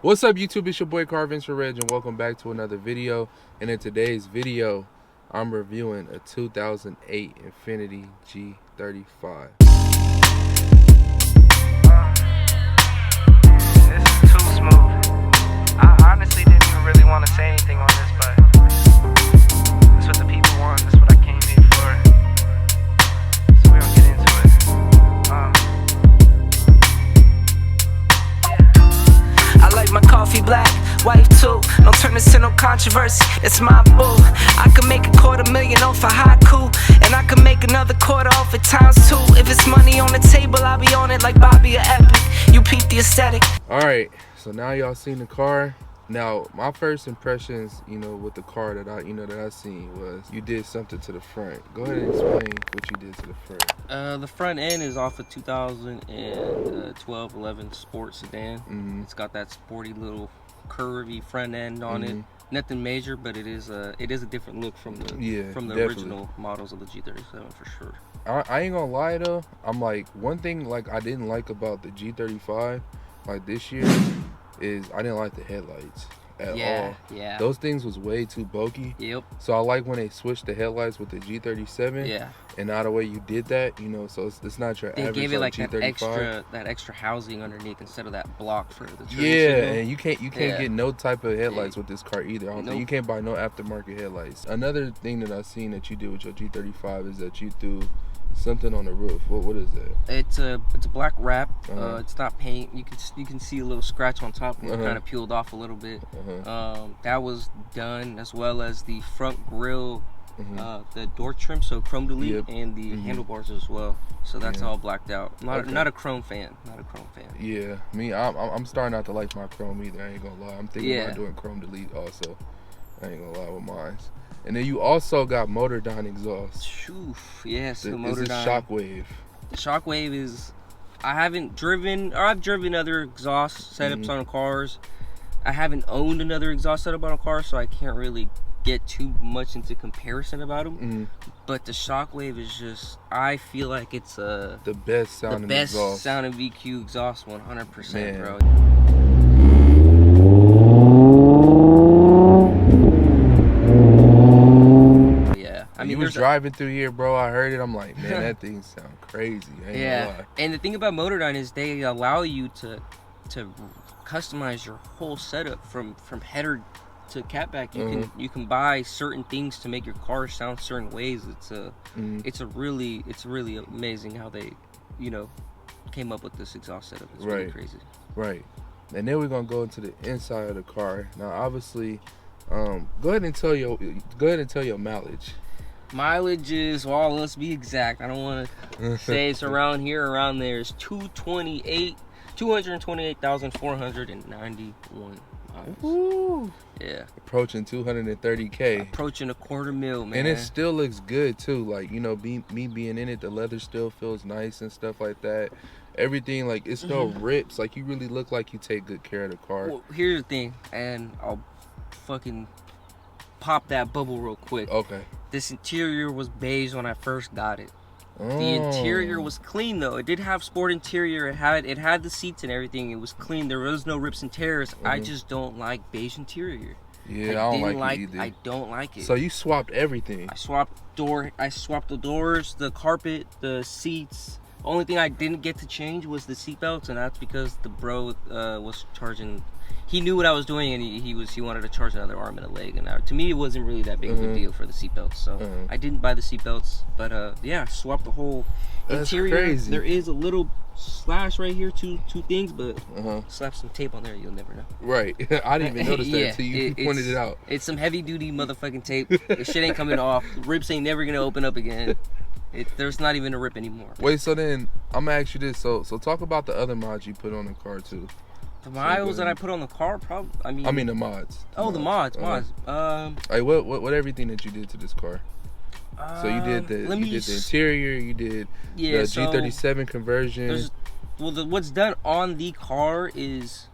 What's up, YouTube? It's your boy Carvin's for Reg, and welcome back to another video. And in today's video, I'm reviewing a 2008 Infiniti G35. This is too smooth. I honestly didn't even really want to say anything on this, but that's what the people want. That's what I came here for. So we're gonna get into it. I like my coffee black, wife too. Don't turn this to no controversy. It's my boo. I can make $250,000 off a haiku, and I can make another quarter off it times two. If it's money on the table, I'll be on it like Bobby or Epic. You peep the aesthetic. All right, so now y'all seen the car. Now, my first impressions, with the car that I seen was you did something to the front. Go ahead and explain what you did to the front. The front end is off a 2012-11 Sport Sedan. It's got that sporty little curvy front end on it. Nothing major, but it is a different look from the original models of the G37 for sure. I ain't gonna lie though. I'm like, one thing like I didn't like about the G35 like this year is I didn't like the headlights at all. Yeah. Those things was way too bulky. Yep. So I like when they switched the headlights with the G37. Yeah. And now the way you did that, so it's not your average. They gave it like G35. that extra housing underneath instead of that block for the turn Yeah, signal. and you can't get no type of headlights with this car either. I don't think you can't buy no aftermarket headlights. Another thing that I've seen that you did with your G35 is that you threw something on the roof. What is that? It's a black wrap. It's not paint. You can see a little scratch on top, and it kind of peeled off a little bit. That was done, as well as the front grille, the door trim, so chrome delete, and the handlebars as well. So that's all blacked out. Not a chrome fan. Not a chrome fan. Yeah, I'm starting not to like my chrome either. I ain't gonna lie. I'm thinking about doing chrome delete also. I ain't gonna lie with mine. And then you also got motor down exhaust. Yes, the motor is down. Shockwave. The Shockwave is, I've driven other exhaust setups on cars. I haven't owned another exhaust setup on a car, so I can't really get too much into comparison about them. But the Shockwave is just, I feel like it's the best sounding exhaust. sounding VQ exhaust 100%, bro. You was driving through here, bro. I heard it. I'm like, man, that thing sound crazy. I ain't gonna lie. And the thing about Motordyne is they allow you to customize your whole setup from header to catback. You can buy certain things to make your car sound certain ways. It's really amazing how they came up with this exhaust setup. It's really crazy. Right. And then we're gonna go into the inside of the car. Now, obviously, go ahead and tell your mileage. Mileage is, well, let's be exact. I don't want to say it's around here, around there. It's 228,491 miles. Woo. Yeah. Approaching 230K. Approaching $250,000, man. And it still looks good too. Like, me being in it, the leather still feels nice and stuff like that. Everything, like, it still rips. Like, you really look like you take good care of the car. Well, here's the thing, and I'll fucking pop that bubble real quick. Okay. This interior was beige when I first got it. The interior was clean though. It did have sport interior. It had the seats and everything. It was clean. There was no rips and tears. I just don't like beige interior. Yeah, I don't like it either. I don't like it. So you swapped everything. I swapped the doors, the carpet, the seats. Only thing I didn't get to change was the seatbelts, and that's because the bro was charging. He knew what I was doing, and he wanted to charge another arm and a leg. And to me, it wasn't really that big of a deal for the seatbelts, so I didn't buy the seatbelts. But yeah, swapped the whole interior. Crazy. There is a little slash right here, two things, but slap some tape on there, you'll never know. Right, I didn't even notice that until you pointed it out. It's some heavy duty motherfucking tape. The shit ain't coming off. The rips ain't never gonna open up again. There's not even a rip anymore. Wait, so then I'm gonna ask you this. So talk about the other mods you put on the car too. The miles that I put on the car, I mean the mods. The mods. Like what everything that you did to this car? So you did the interior, you did the G37 conversion. What's done on the car is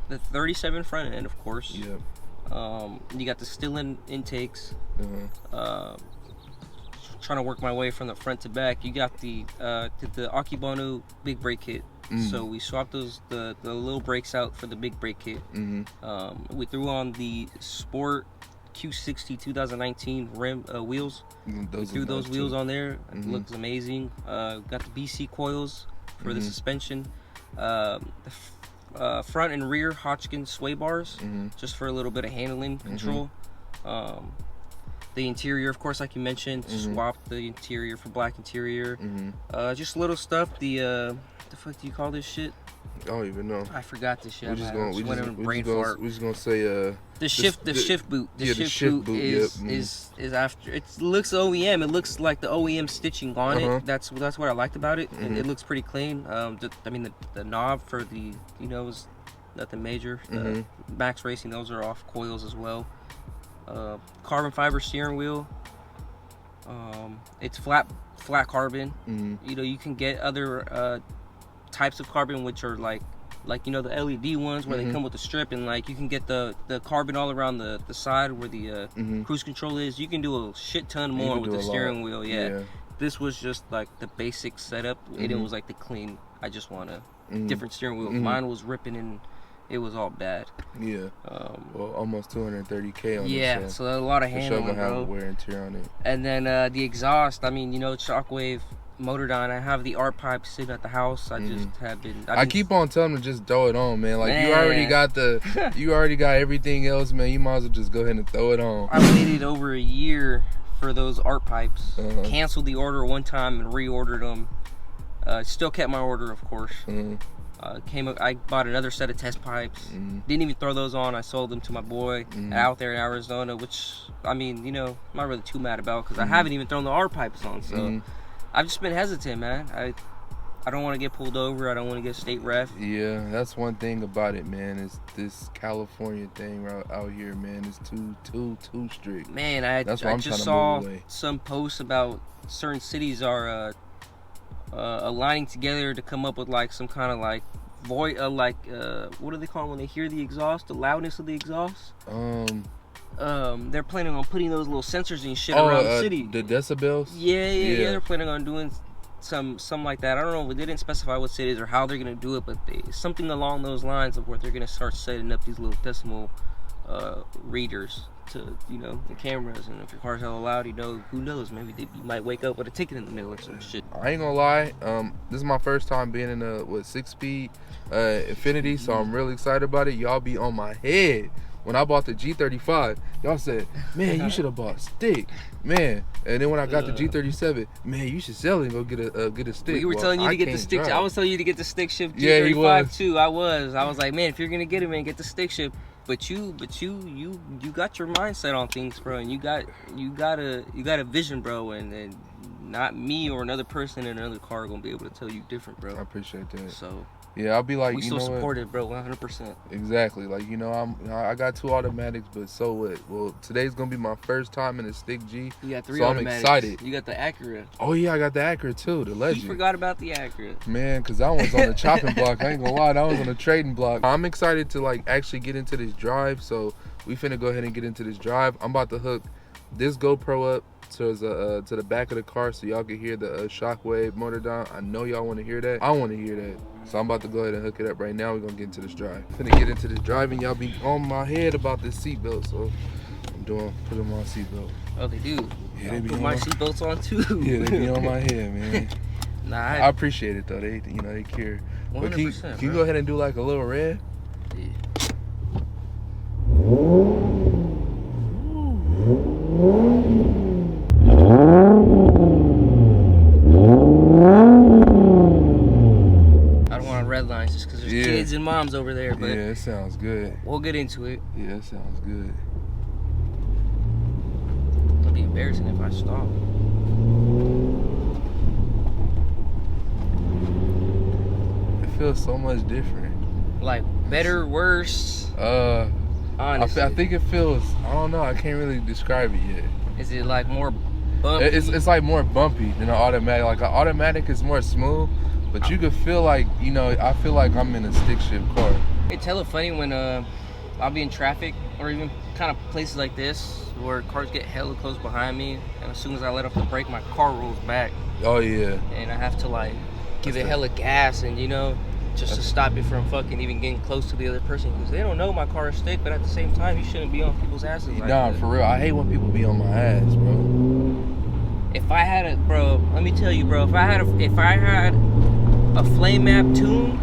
the 37 front end, of course. Yeah. You got the still-in intakes. trying to work my way from the front to back. You got the Akebono big brake kit. So we swapped the little brakes out for the big brake kit. We threw on the Sport Q60 2019 rim wheels. We threw those wheels on there. It looks amazing. Got the BC coils for the suspension. Front and rear Hotchkiss sway bars, just for a little bit of handling control. The interior, of course, like you mentioned, swapped the interior for black interior. Just little stuff. The fuck do you call this shit? I don't even know. I forgot this shit. We're just gonna say the shift boot. The shift boot is after. It looks OEM. It looks like the OEM stitching on it. That's what I liked about it. And it looks pretty clean. The knob for the is nothing major. Max Racing, those are off coils as well. Carbon fiber steering wheel. It's flat carbon. You can get other types of carbon which are like the LED ones where they come with the strip, and like you can get the carbon all around the side where the cruise control is. You can do a shit ton more with the steering wheel. Yeah. This was just like the basic setup. It was like the clean. I just want a different steering wheel. Mine was ripping and it was all bad. Well, almost 230K on it. Yeah, so a lot of handling, bro. Wear and tear on it. And then the exhaust. I mean, Shockwave Motordyne. I have the art pipe sitting at the house. I just have been. I keep on telling them to just throw it on, man. Like you already got everything else, man. You might as well just go ahead and throw it on. I waited over a year for those art pipes. Canceled the order one time and reordered them. Still kept my order, of course. I bought another set of test pipes. Didn't even throw those on. I sold them to my boy out there in Arizona, which I mean, I'm not really too mad about because I haven't even thrown the art pipes on. So I've just been hesitant, man. I don't want to get pulled over. I don't want to get state ref. Yeah, that's one thing about it, man. Is this California thing out here, man? It's too strict. Man, I just saw some posts about certain cities are aligning together to come up with like some kind of like void, what do they call it when they hear the exhaust? The loudness of the exhaust. They're planning on putting those little sensors and shit around the city. The decibels? Yeah. They're planning on doing some like that. I don't know. They didn't specify what cities or how they're gonna do it, but something along those lines of where they're gonna start setting up these little decimal readers to the cameras. And if your car's hella loud, who knows? Maybe you might wake up with a ticket in the mail or some shit. I ain't gonna lie. This is my first time being in a 6-speed Infiniti, so I'm really excited about it. Y'all be on my head. When I bought the G35, y'all said, man, you should have bought a stick, man. And then when I got the G37, man, you should sell it and go get a stick. We were telling you to get the stick. I was telling you to get the stick shift G35 too. I was like, man, if you're gonna get it, man, get the stick shift. But you got your mindset on things, bro, and you got a vision, bro, and not me or another person in another car gonna be able to tell you different, bro. I appreciate that. So. Yeah, I'll be like, we still support it, bro, 100%. Exactly. Like, I got 2 automatics, but so what? Well, today's gonna be my first time in a stick G. You got 3 so automatics. I'm excited. You got the Acura. Oh yeah, I got the Acura too, the Legend. You forgot about the Acura. Man, cause that one's on the chopping block. I ain't gonna lie, that was on the trading block. I'm excited to like actually get into this drive, so we finna go ahead and get into this drive. I'm about to hook this GoPro up to the back of the car so y'all can hear the Shockwave Motordyne. I know y'all want to hear that. I want to hear that. So I'm about to go ahead and hook it up right now. We're gonna get into this drive. Finna get into this drive and y'all be on my head about this seatbelt. So I'm put on my seatbelt. Oh, they do. Yeah, they be put on my seatbelts on too. Yeah, they be on my head, man. Nah, I appreciate it though. They care. 100%. But can you go ahead and do like a little red? Yeah. Red lines just because there's kids and moms over there, but yeah, it sounds good. We'll get into it. Yeah, it sounds good. It'll be embarrassing if I stop. It feels so much different. Like better, worse. Honestly, I think it feels. I don't know. I can't really describe it yet. Is it like more bumpy? It's like more bumpy than an automatic. Like an automatic is more smooth. But you could feel like, I feel like I'm in a stick shift car. It's hella funny when, I'll be in traffic or even kind of places like this where cars get hella close behind me, and as soon as I let off the brake, my car rolls back. Oh yeah. And I have to like give it hella gas, and just to stop it from fucking even getting close to the other person, because they don't know my car is thick. But at the same time, you shouldn't be on people's asses. Like Nah, that. for real. I hate when people be on my ass, bro. If I had bro, let me tell you, bro. If I had a flame map tune,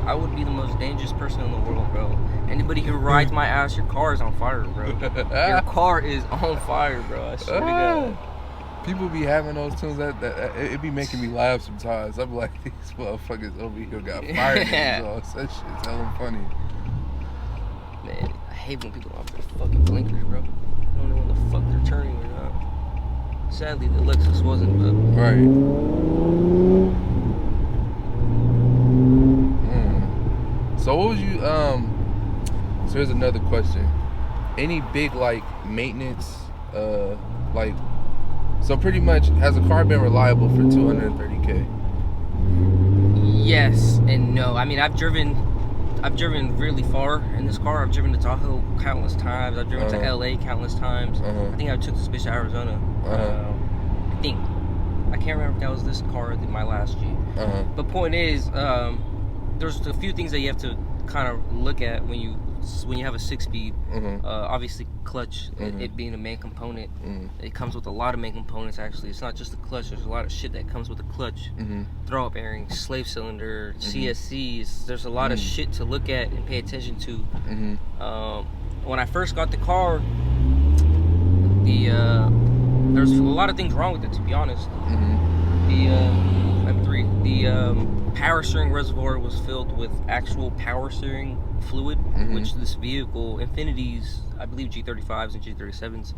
I would be the most dangerous person in the world, bro. Anybody who rides my ass, your car is on fire, bro. Your car is on fire, bro. I swear to God. People be having those tunes that it be making me laugh sometimes. I'm like, these motherfuckers over here got fire names on. That shit's hella funny. Man, I hate when people off their fucking blinkers, bro. I don't know when the fuck they're turning or not. Sadly, the Lexus wasn't, but Right. So what was you so here's another question. Any big like maintenance like so pretty much has a car been reliable for 230K? yes and no. I mean, I've driven really far in this car. I've driven to Tahoe countless times. I've driven to LA countless times. I think I took this bitch to Arizona. I can't remember if that was this car or my last G. But point is, there's a few things that you have to kind of look at when you have a 6-speed. Obviously clutch, it being a main component. It comes with a lot of main components. Actually, it's not just the clutch. There's a lot of shit that comes with the clutch. Throw-up bearings, slave cylinder, CSCs. There's a lot of shit to look at and pay attention to. When I first got the car, there's a lot of things wrong with it, to be honest. The power steering reservoir was filled with actual power steering fluid, which this vehicle, Infinitis, I believe G35s and G37s,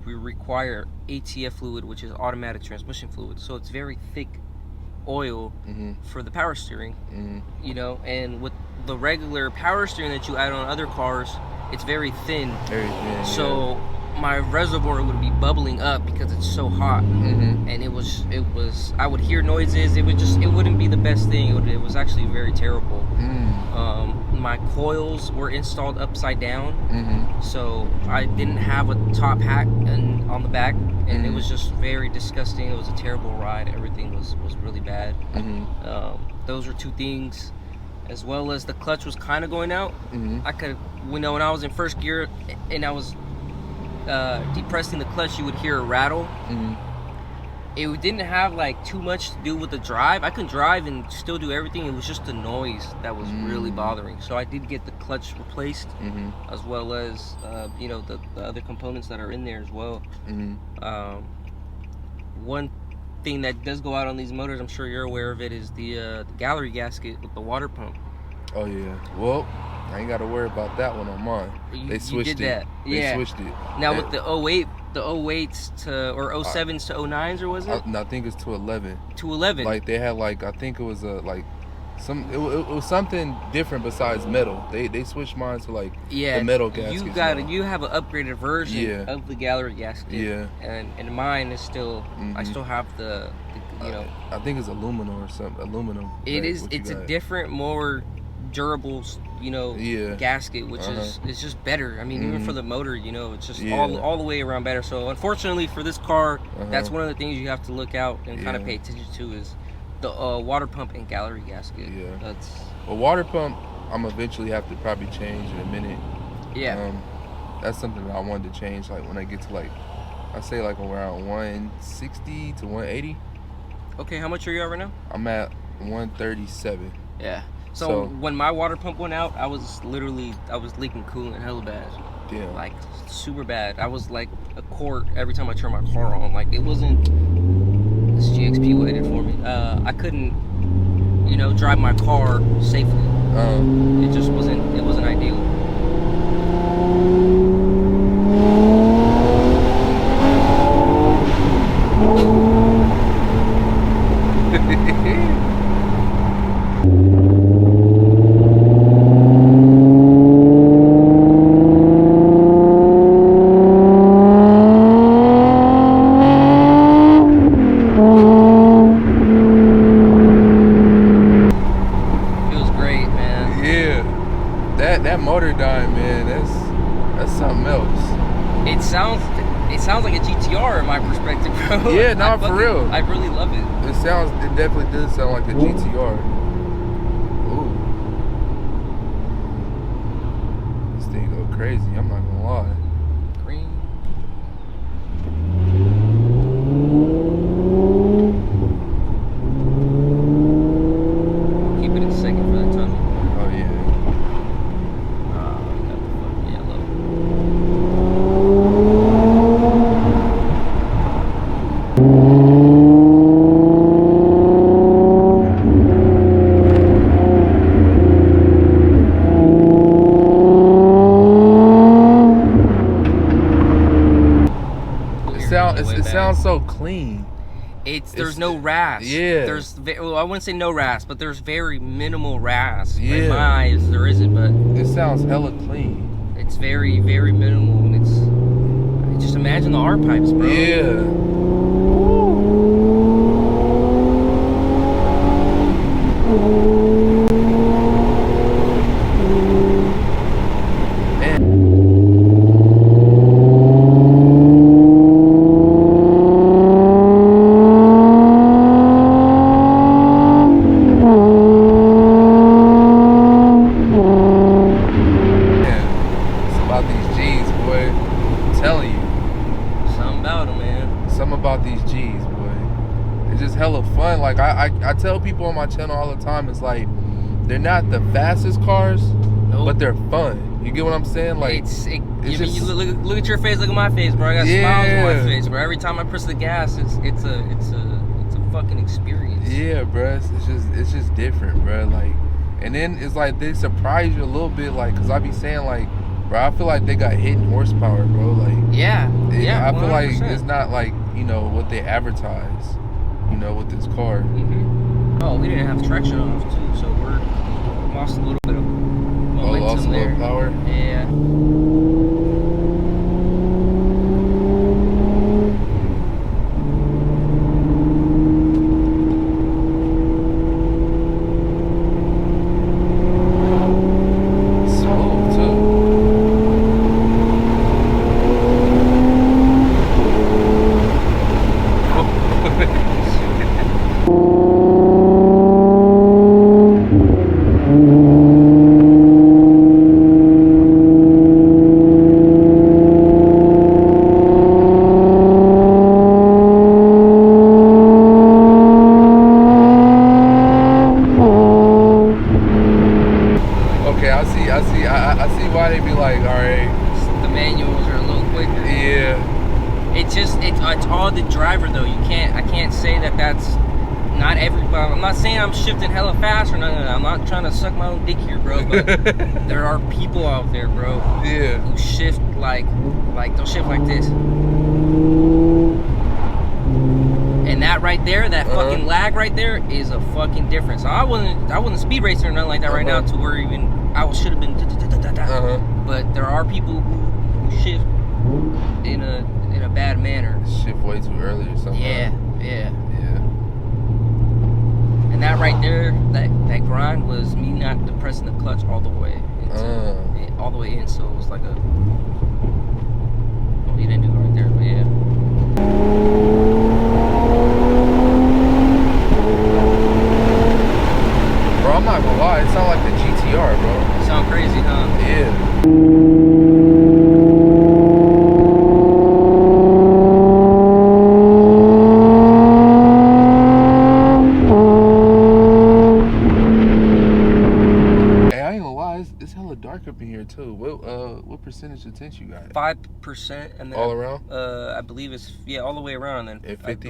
we require ATF fluid, which is automatic transmission fluid. So it's very thick oil for the power steering, and with the regular power steering that you add on other cars, it's very thin. So my reservoir would be bubbling up because it's so hot, and it was I would hear noises. It wouldn't be the best thing. It was actually very terrible. My coils were installed upside down, so I didn't have a top hat on the back, and it was just very disgusting. It was a terrible ride. Everything was really bad. Those were two things, as well as the clutch was kind of going out. I could, when I was in first gear and I was depressing the clutch, you would hear a rattle. It didn't have like too much to do with the drive. I could drive and still do everything. It was just the noise that was really bothering. So I did get the clutch replaced, as well as the other components that are in there as well. One thing that does go out on these motors, I'm sure you're aware of it, is the gallery gasket with the water pump. Oh yeah. Well, I ain't got to worry about that one on mine. They switched it. They switched it. Now with the 08s to, or 07s to 09s, or was it? I think it's to 11. To 11. Like they had like, I think it was it was something different besides metal. They switched mine to like the metal gaskets. You have an upgraded version of the gallery gasket. Yeah. And mine is still, I still have the I think it's aluminum or something. Aluminum. It's a different, more durable, gasket, which is just better. I mean, even for the motor, it's just all the way around better. So unfortunately for this car, that's one of the things you have to look out and kind of pay attention to, is the water pump and gallery gasket. Well, water pump, I'm eventually have to probably change in a minute. That's something that I wanted to change, like when I get to like, I say like around 160 to 180. Okay, how much are you at right now? I'm at 137. Yeah. So when my water pump went out, I was leaking coolant hella bad. Yeah. Like super bad. I was like a quart every time I turned my car on. Like it wasn't, this GXP waited for me. I couldn't, drive my car safely. It just wasn't ideal. that motor dyne, man, that's something else. It sounds like a GTR in my perspective, bro. Yeah, no, for real. I really love it. It definitely does sound like a GTR. Ooh. This thing go crazy, I'm not gonna lie. Green. Keep it in second for that tunnel. Oh yeah. Got the fucking yellow. It sounds so clean. There's no rasp. Yeah. Well, I wouldn't say no rasp, but there's very minimal rasp. Yeah. In my eyes, there isn't, but It sounds hella clean. it's very, very minimal, and just imagine the R pipes, bro. Yeah. Like I tell people on my channel all the time, it's like they're not the fastest cars, but they're fun. You get what I'm saying? Like you look at your face, look at my face, bro. I got smiles on my face, bro. Every time I press the gas, it's a fucking experience. Yeah, bro. It's just different, bro. Like, and then it's like they surprise you a little bit, like, cause I be saying like, bro, I feel like they got hidden horsepower, bro. Like, yeah. I feel 100%. like it's not like, you know, what they advertise, you know, with this car. Oh, we didn't have traction off too, so we're lost a little bit of momentum lost a there. little power. Yeah. I see why they be like, all right. The manuals are a little quicker. Yeah. It's all the driver though. I can't say that that's not everybody. I'm not saying I'm shifting hella fast or nothing. I'm not trying to suck my own dick here, bro. But there are people out there, bro. Yeah. Who shift like they'll shift like this. And that right there, that fucking lag right there is a fucking difference. So I wasn't speed racing or nothing like that right now to where even I should have been but there are people who shift in a bad manner. Shift way too early or something. Yeah. And that right there, that grind was me not depressing the clutch all the way all the way in, so it was like well, you didn't do it right there, but yeah. Bro, I'm not gonna lie, it sounds like the GTR, bro. Sound crazy, huh? Yeah. Hey, I ain't gonna lie, it's hella dark up in here too. What percentage of tint you got? 5%, and then all around? I believe it's all the way around, and then at 50?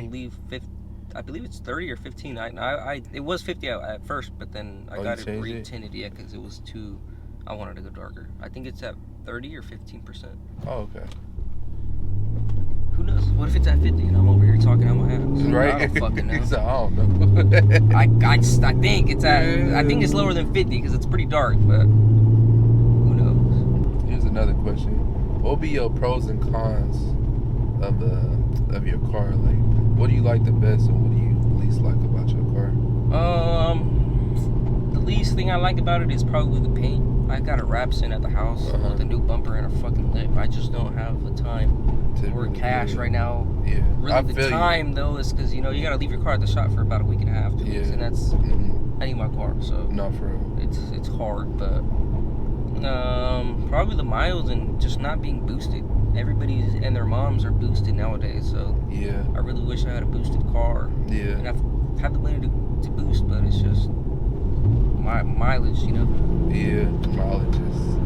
I believe it's 30 or 15. It was 50 at first, but then I got it re-tinted, because it was too. I wanted to go darker. I think it's at 30 or 15%. Oh, okay. Who knows? What if it's at 50 and I'm over here talking out my ass? Right? I don't fucking know. So, I don't know. I think it's at. I think it's lower than 50 because it's pretty dark, but who knows? Here's another question. What would be your pros and cons of your car? Like, what do you like the best and what do you least like about your car? The least thing I like about it is probably the paint. I got a Rapsin at the house with a new bumper and a fucking lip. I just don't have the time. We're cash right now. Yeah. Really, the time though is because you gotta leave your car at the shop for about a week and a half, 2 weeks, and that's I need my car, so not for real. It's hard, but probably the miles and just not being boosted. Everybody's and their moms are boosted nowadays, so yeah. I really wish I had a boosted car. Yeah. And I've had the money to boost, but it's just my mileage, Yeah, mileage is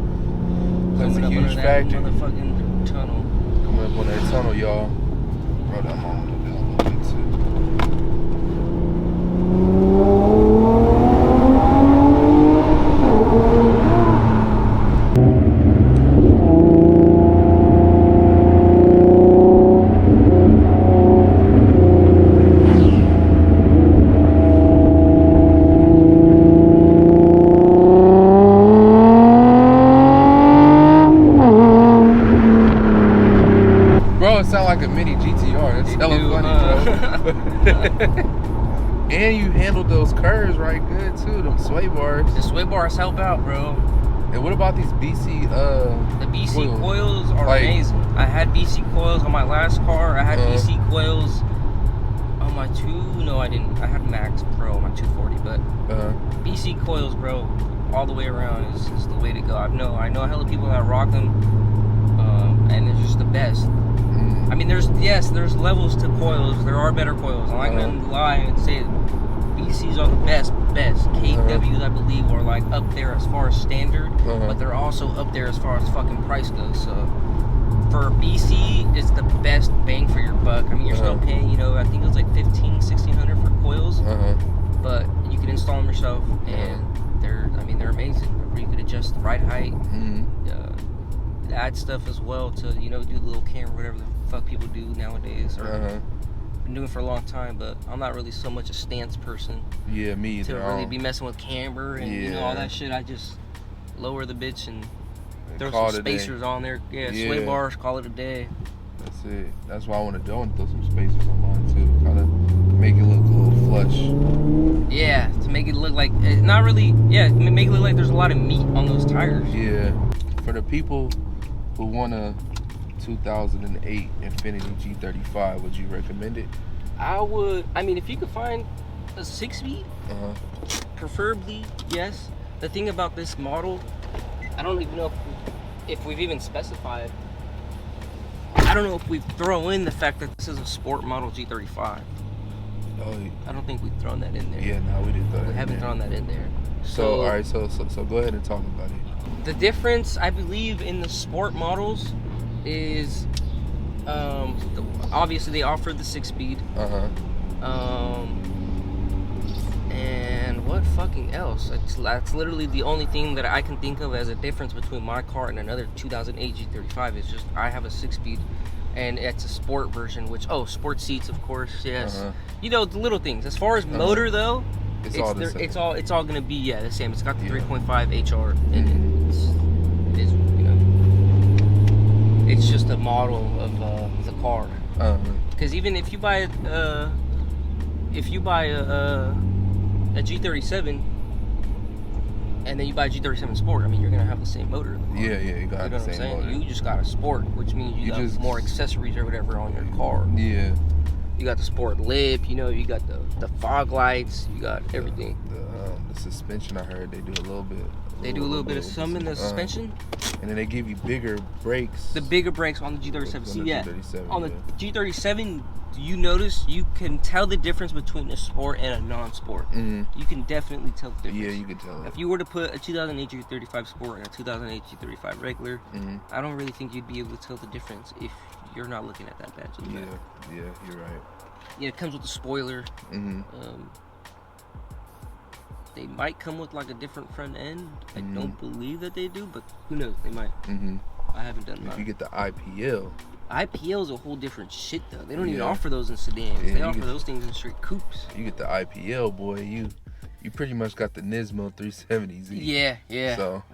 that's coming a up huge under factor. that motherfucking tunnel. Coming up on that tunnel, y'all. Bro, that mom would have been a little bit too. Bro, it sound like a mini GTR. That's hella funny, bro. And you handled those curves right good too. Them sway bars. The sway bars help out, bro. And what about these BC? The BC coils are amazing. I had BC coils on my last car. I had BC coils on my No, I didn't. I had Max Pro on my 240, but BC coils, bro, all the way around is the way to go. I know a hell of people that rock them, and they're just the best. I mean, there's levels to coils. There are better coils. I'm not gonna lie and say it. BCs are the best. KWs, I believe, are like up there as far as standard, but they're also up there as far as fucking price goes. So for BC, it's the best bang for your buck. I mean, you're still paying, I think it was like $1,500-$1,600 for coils, but you can install them yourself, and they're amazing. You can adjust the ride height, add stuff as well to do the little camera, whatever the fuck people do nowadays, or been doing for a long time. But I'm not really so much a stance person. Yeah, me either. To really be messing with camber and all that shit. I just lower the bitch and throw some spacers on there. Yeah, sway bars, call it a day. That's it. That's why I want to do. I want to throw some spacers on mine too, kind of make it look a little flush. Yeah, to make it look like not really. Yeah, make it look like there's a lot of meat on those tires. Yeah, for the people who want a 2008 Infiniti G35, would you recommend it? I would. I mean, if you could find a 6-speed, preferably, yes. The thing about this model, I don't even know if we've even specified. I don't know if we've thrown in the fact that this is a sport model G35. Oh, I don't think we've thrown that in there. Yeah, no, we didn't throw that in there. We haven't thrown that in there. So, all right, so go ahead and talk about it. The difference, I believe, in the sport models is obviously they offer the 6-speed. And what fucking else? That's literally the only thing that I can think of as a difference between my car and another 2008 G35. Is just I have a 6-speed, and it's a sport version. Which sport seats, of course, yes. The little things. As far as motor though, it's all the same. It's all gonna be the same. It's got the 3.5 HR in it. It's just a model of the car. Because even if you buy a G37 and then you buy a G37 Sport, I mean, you're gonna have the same motor in the car. Yeah, you got the same motor. You just got a Sport, which means you got more accessories or whatever on your car. Yeah. You got the Sport lip, you got the fog lights, you got everything. The suspension, I heard they do a little bit. They do a little bit of some in the suspension. And then they give you bigger brakes. The bigger brakes on the G37. See, on the G37, you can tell the difference between a sport and a non-sport. You can definitely tell the difference. Yeah, you can tell. If you were to put a 2008 G35 Sport and a 2008 G35 regular, I don't really think you'd be able to tell the difference if you're not looking at that badge. Yeah, you're right. Yeah, it comes with a spoiler. They might come with like a different front end. I don't believe that they do, but who knows? They might. I haven't done that. If you get the IPL. IPL is a whole different shit though. They don't even offer those in sedans. They offer those things in straight coupes. You get the IPL, boy. You pretty much got the Nismo 370Z. Yeah. So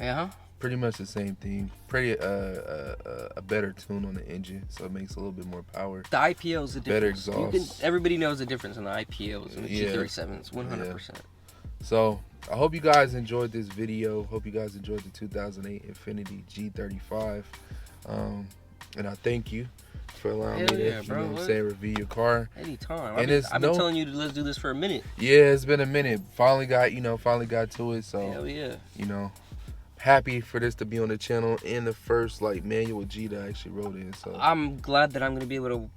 pretty much the same thing. Pretty a better tune on the engine, so it makes a little bit more power. The IPL is the difference. Better exhaust. Everybody knows the difference in the IPLs and the G37s, 100%. So I hope you guys enjoyed this video. Hope you guys enjoyed the 2008 Infiniti G35. And I thank you for allowing me to, you know what I'm saying, review your car. Anytime. And I've been telling you to let's do this for a minute. Yeah, it's been a minute. Finally got to it. So hell yeah. You know, happy for this to be on the channel and the first like manual G that I actually wrote in. So I'm glad that I'm gonna be able to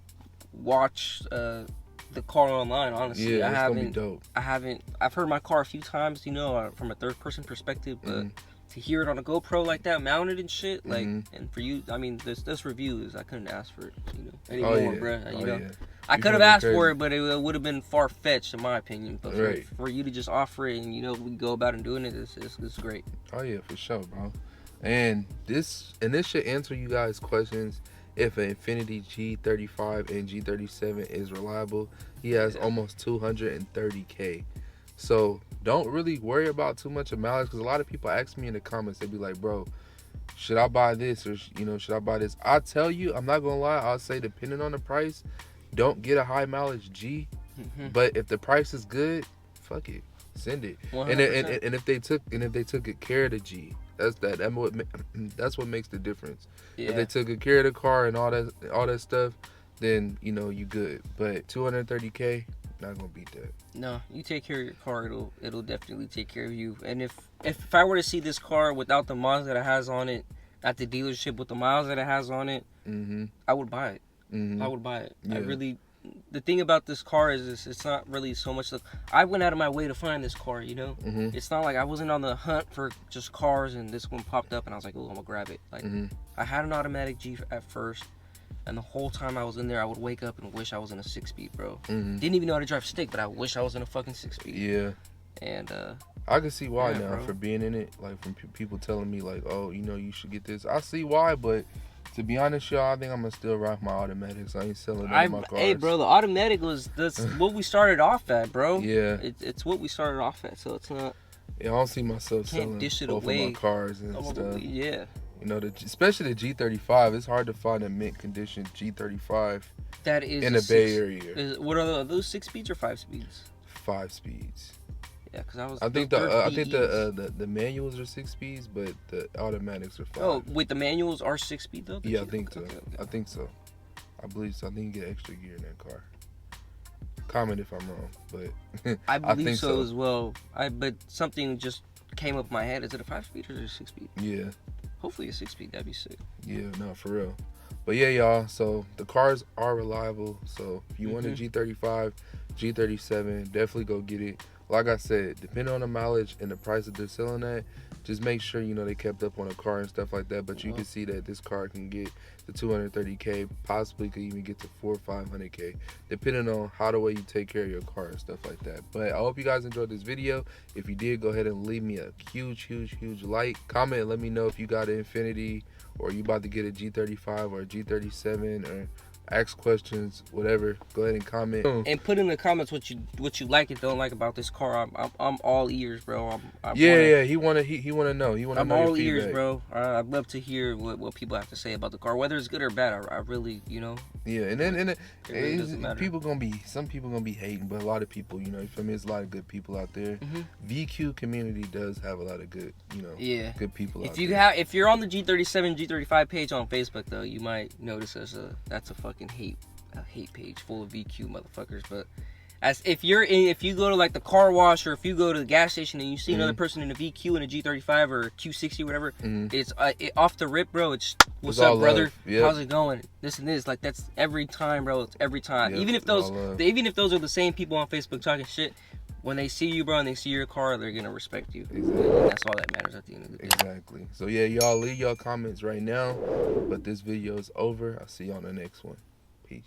watch the car online. Honestly, yeah, it's gonna be dope. I've heard my car a few times, you know, from a third person perspective, but to hear it on a GoPro like that, mounted and shit, like, and for you, I mean, this review is, I couldn't ask for it, you know, anymore, bruh. You know, I could have asked for it, but it would have been far fetched in my opinion. But for you to just offer it, and you know, we go about and doing it, it's great. Oh yeah, for sure, bro. And this should answer you guys' questions. If an Infiniti G35 and G37 is reliable, he has almost 230K. So don't really worry about too much of mileage, because a lot of people ask me in the comments, they be like, bro, should I buy this, or you know, should I buy this? I tell you, I'm not gonna lie, I'll say depending on the price, don't get a high mileage G. But if the price is good, fuck it, send it. 100%. And if they took good care of the G, that's what makes the difference. If they took good care of the car and all that stuff, then you know you good. But 230K, not gonna beat that. No, you take care of your car, it'll definitely take care of you. And if I were to see this car without the miles that it has on it at the dealership with the miles that it has on it, I would buy it. I would buy it. Yeah. The thing about this car is it's not really so much. I went out of my way to find this car, you know. It's not like I wasn't on the hunt for just cars and this one popped up and I was like, oh, I'm gonna grab it. Like I had an automatic G at first, and the whole time I was in there, I would wake up and wish I was in a 6-speed, bro. Didn't even know how to drive stick, but I wish I was in a fucking 6-speed. Yeah. And I can see why now, bro. For being in it, like from people telling me like, oh, you know, you should get this. I see why, but to be honest, y'all, I think I'm gonna still rock my automatics. I ain't selling my cars. Hey, bro, the automatic that's what we started off at, bro. Yeah. It's what we started off at, so it's not. Yeah, I don't see myself selling both of my cars and stuff. Yeah. You know, especially the G35. It's hard to find a mint condition G35 that is in the Bay Area. What are those 6 speeds or 5 speeds? 5 speeds. Yeah, because I think the manuals are 6 speeds, but the automatics are 5. Oh, wait, the manuals are 6 speed though? Yeah, I think so. Okay. I think so. I believe so. I think you get extra gear in that car. Comment if I'm wrong, but I believe so as well. But something just came up in my head. Is it a 5-speed or is it a 6-speed? Yeah. Hopefully a 6-speed. That'd be sick. Yeah, no, for real. But yeah, y'all. So the cars are reliable. So if you want a G35, G37, definitely go get it. Like I said, depending on the mileage and the price that they're selling at, just make sure, you know, they kept up on a car and stuff like that. But you can see that this car can get to 230K, possibly could even get to 400 or 500K, depending on how the way you take care of your car and stuff like that. But I hope you guys enjoyed this video. If you did, go ahead and leave me a huge like. Comment and let me know if you got an Infiniti or you about to get a G35 or a G37, or ask questions, whatever. Go ahead and comment and put in the comments what you like and don't like about this car. I'm all ears, bro. He wanna know. I'm all ears, bro. I'd love to hear what people have to say about the car, whether it's good or bad. I really, you know. Yeah, and then really some people gonna be hating, but a lot of people, you know, for me, there's a lot of good people out there. VQ community does have a lot of good, you know, good people out there. If you're on the G37, G35 page on Facebook though, you might notice that's a fucking hate page full of VQ motherfuckers. But if you go to like the car wash, or if you go to the gas station and you see another person in a VQ and a G35 or a Q60 or whatever, it's off the rip, bro. It's what's up, brother? Yep. How's it going? This and this. Like, that's every time, bro. It's every time. Yep. Even if those are the same people on Facebook talking shit, when they see you, bro, and they see your car, they're gonna respect you. Exactly. And that's all that matters at the end of the day. Exactly. So yeah, y'all leave y'all comments right now. But this video is over. I'll see you on the next one. Peace.